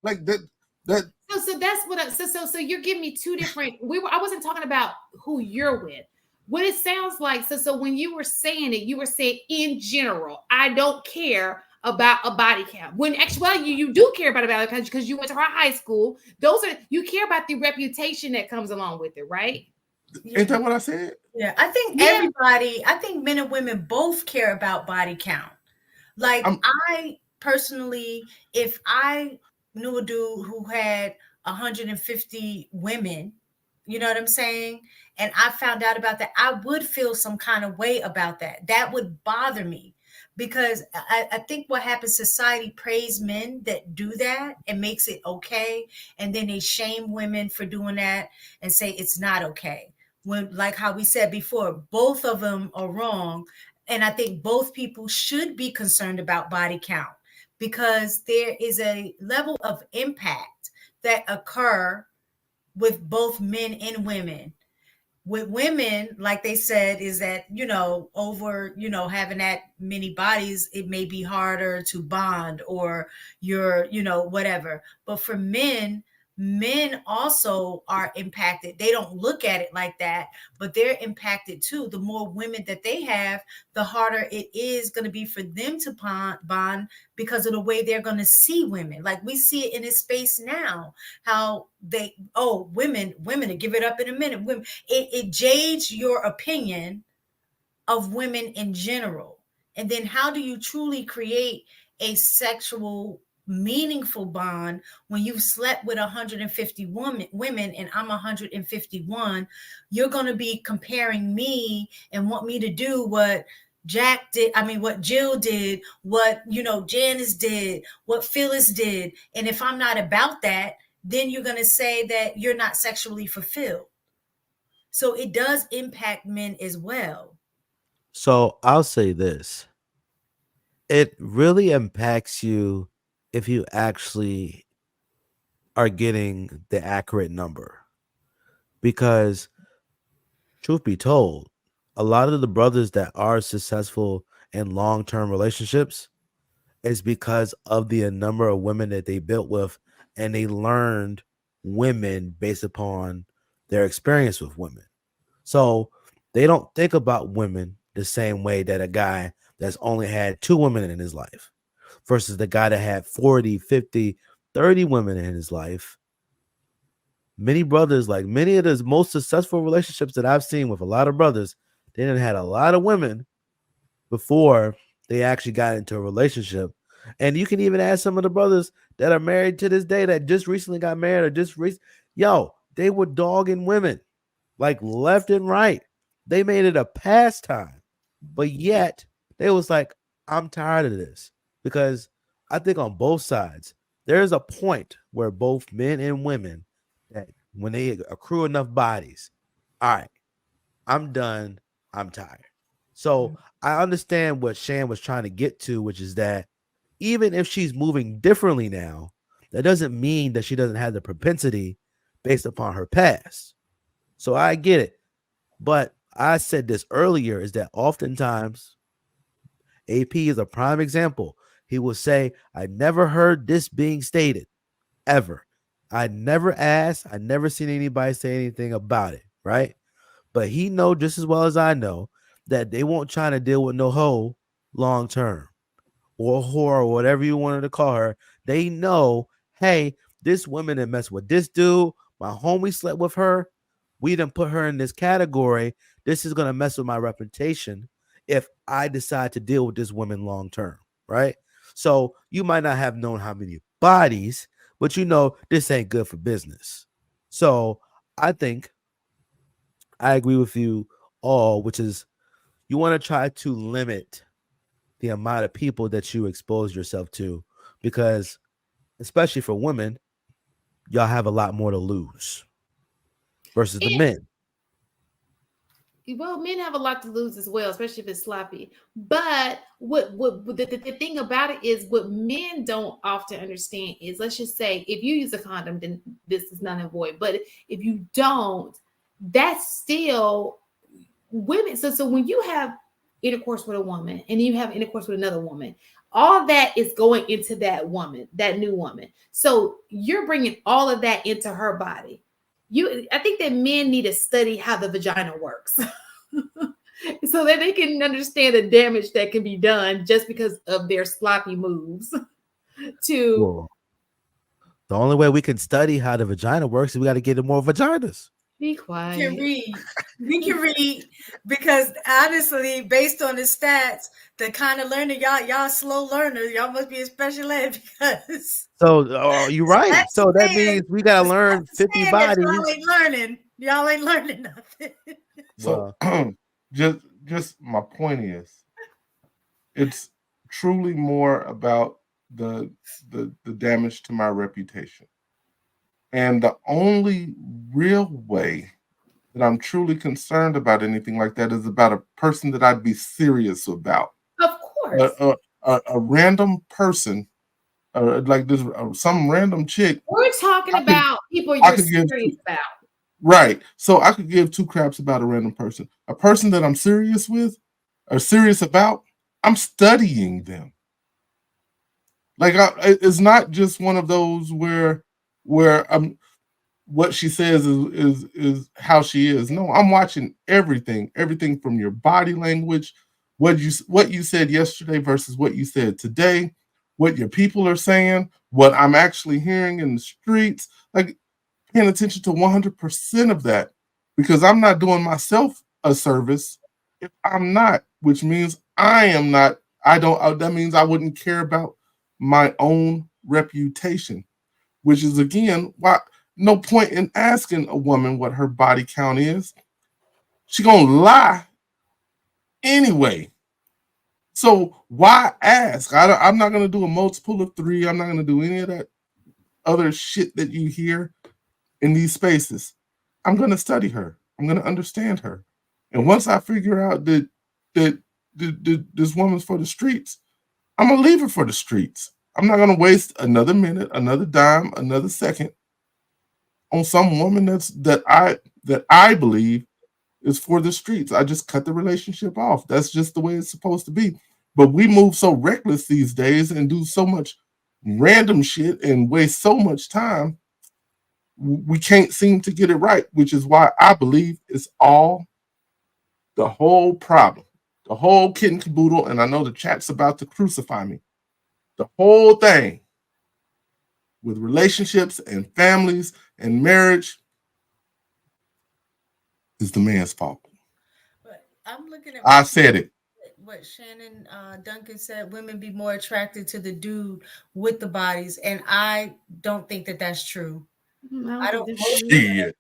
Like that. So that's what so you're giving me two different. I wasn't talking about who you're with. What it sounds like. So when you were saying it, you were saying in general, I don't care about a body count. When actually you do care about a body count because you went to our high school. Those are you care about the reputation that comes along with it, right? Yeah. Ain't that what I said? Yeah, I think Yeah. I think men and women both care about body count. Like I'm I personally, if I knew a dude who had 150 women, you know what I'm saying? And I found out about that, I would feel some kind of way about that. That would bother me because I think what happens, society praise men that do that and makes it okay. And then they shame women for doing that and say it's not okay. When, like how we said before, both of them are wrong. And I think both people should be concerned about body count because there is a level of impact that occur with both men and women. With women, like they said, is that, over, having that many bodies, it may be harder to bond or whatever. But for men also are impacted. They don't look at it like that, but they're impacted too. The more women that they have, the harder it is going to be for them to bond because of the way they're going to see women. Like we see it in this space now, how women to give it up in a minute. Women, it jades your opinion of women in general. And then how do you truly create a sexual meaningful bond when you've slept with 150 women and I'm 151? You're going to be comparing me and want me to do what Jack did, what Jill did, what, Janice did, what Phyllis did. And if I'm not about that, then you're going to say that you're not sexually fulfilled. So it does impact men as well. So I'll say this. It really impacts you if you actually are getting the accurate number. Because truth be told, a lot of the brothers that are successful in long-term relationships is because of the number of women that they built with, and they learned women based upon their experience with women. So they don't think about women the same way that a guy that's only had 2 women in his life versus the guy that had 40, 50, 30 women in his life. Many brothers, like many of the most successful relationships that I've seen with a lot of brothers, they done had a lot of women before they actually got into a relationship. And you can even ask some of the brothers that are married to this day that just recently got married or they were dogging women like left and right. They made it a pastime, but yet they was like, I'm tired of this. Because I think on both sides, there's a point where both men and women, that when they accrue enough bodies, all right, I'm done, I'm tired. So I understand what Shan was trying to get to, which is that even if she's moving differently now, that doesn't mean that she doesn't have the propensity based upon her past. So I get it. But I said this earlier is that oftentimes AP is a prime example. He will say, I never heard this being stated ever. I never asked. I never seen anybody say anything about it. Right. But he know just as well as I know that they won't try to deal with no hoe long term or whore or whatever you wanted to call her. They know, hey, this woman that messed with this dude, my homie slept with her. We didn't put her in this category. This is gonna mess with my reputation if I decide to deal with this woman long term, right? So you might not have known how many bodies, but you know this ain't good for business. So I think I agree with you all, which is you want to try to limit the amount of people that you expose yourself to, because especially for women, y'all have a lot more to lose versus the And men. well, men have a lot to lose as well, especially if it's sloppy. But the thing about it is, what men don't often understand is, let's just say, if you use a condom, then this is none and void. But if you don't, that's still women. So when you have intercourse with a woman and you have intercourse with another woman, All that is going into that woman, that new woman. So you're bringing all of that into her body. I think that men need to study how the vagina works. So that they can understand the damage that can be done just because of their sloppy moves to Well, the only way we can study how the vagina works is we got to get more vaginas. be Can quiet. read. We can read because honestly, based on the stats, the kind of learning y'all slow learners, y'all must be in special ed because So, you're right. that's So that saying means we got to the learn stats 50 saying that bodies. y'all ain't learning nothing. So Well, just my point is, it's truly more about the the damage to my reputation. And the only real way that I'm truly concerned about anything like that is about a person that I'd be serious about. Of A, course. a random person, like this, some random chick. We're talking I could about people I you're could give serious about. right. So I could give two craps about a random person. A person that I'm serious with or serious about, I'm studying them. Like it's not just one of those where I'm what she says is how she is. No, I'm watching everything from your body language, what you said yesterday versus what you said today, what your people are saying, what I'm actually hearing in the streets. Like paying attention to 100% of that because I'm not doing myself a service if I'm not, which means I am not. I don't. That means I wouldn't care about my own reputation, which is again why no point in asking a woman what her body count is. She gonna lie anyway. So why ask? I'm not gonna do a multiple of three. I'm not gonna do any of that other shit that you hear in these spaces. I'm going to study her. I'm going to understand her. And once I figure out that this woman's for the streets, I'm going to leave her for the streets. I'm not going to waste another minute, another dime, another second on some woman that I believe is for the streets. I just cut the relationship off. That's just the way it's supposed to be. But we move so reckless these days and do so much random shit and waste so much time we can't seem to get it right, which is why I believe it's all the whole problem, the whole kit and caboodle. And I know the chat's about to crucify me. The whole thing with relationships and families and marriage is the man's fault. But I'm looking at I said it. what Shannon Duncan said. Women be more attracted to the dude with the bodies, and I don't think that that's true. I I don't don't. think that's Most true either. women Shit.